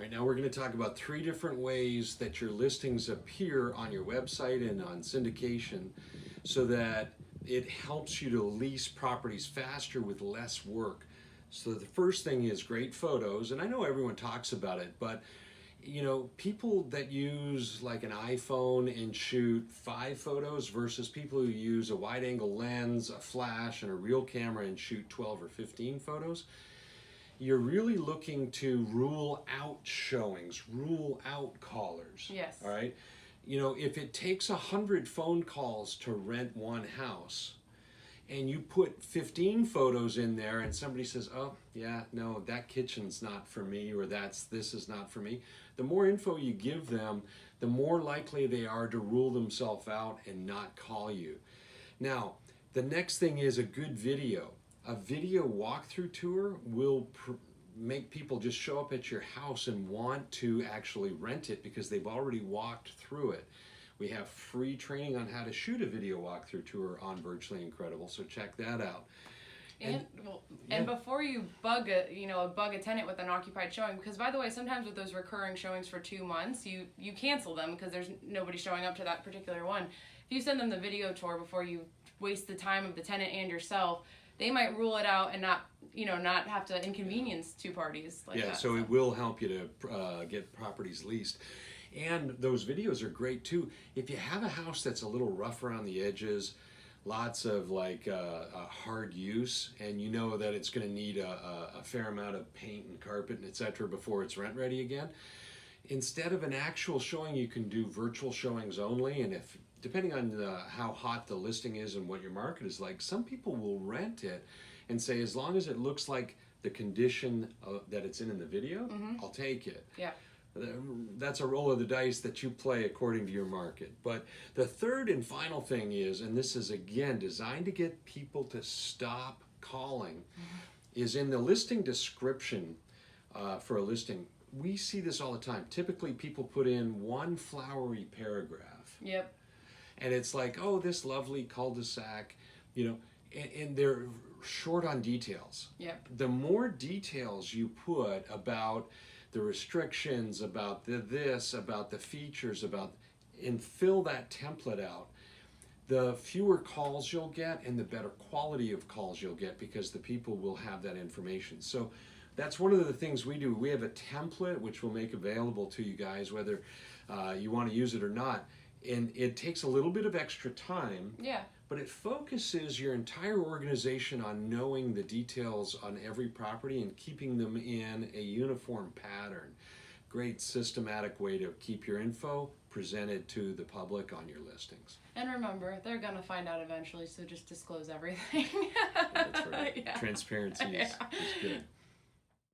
All right, now we're going to talk about 3 different ways that your listings appear on your website and on syndication so that it helps you to lease properties faster with less work. So the first thing is great photos, and I know everyone talks about it, but you know, people that use like an iPhone and shoot 5 photos versus people who use a wide angle lens, a flash, and a real camera and shoot 12 or 15 photos, you're really looking to rule out showings, rule out callers. Yes. All right. You know, if it takes 100 phone calls to rent one house, and you put 15 photos in there and somebody says, oh yeah, no, that kitchen's not for me, or this is not for me, the more info you give them, the more likely they are to rule themselves out and not call you. Now, the next thing is a good video. A video walkthrough tour will make people just show up at your house and want to actually rent it because they've already walked through it. We have free training on how to shoot a video walkthrough tour on Virtually Incredible, so check that out. And before you bug a tenant with an occupied showing, because by the way, sometimes with those recurring showings for 2 months, you cancel them because there's nobody showing up to that particular one. If you send them the video tour before you waste the time of the tenant and yourself, they might rule it out and not have to inconvenience 2 parties like that. Yeah, so it will help you to get properties leased. And those videos are great too. If you have a house that's a little rough around the edges, lots of like hard use, and you know that it's going to need a fair amount of paint and carpet and etc. before it's rent ready again, instead of an actual showing, you can do virtual showings only. And if depending on how hot the listing is and what your market is like, some people will rent it and say, as long as it looks like the condition that it's in the video, I'll take it. Yeah. That's a roll of the dice that you play according to your market. But the third and final thing is, and this is again designed to get people to stop calling, is in the listing description for a listing. We see this all the time. Typically people put in one flowery paragraph. Yep. And it's like, oh, this lovely cul-de-sac, you know, and they're short on details. Yep. The more details you put about the restrictions, about this, about the features, and fill that template out, the fewer calls you'll get and the better quality of calls you'll get because the people will have that information. So that's one of the things we do. We have a template which we'll make available to you guys, whether you want to use it or not. And it takes a little bit of extra time. Yeah. But it focuses your entire organization on knowing the details on every property and keeping them in a uniform pattern. Great systematic way to keep your info presented to the public on your listings. And remember, they're going to find out eventually, so just disclose everything. That's right. Yeah. Transparency is good.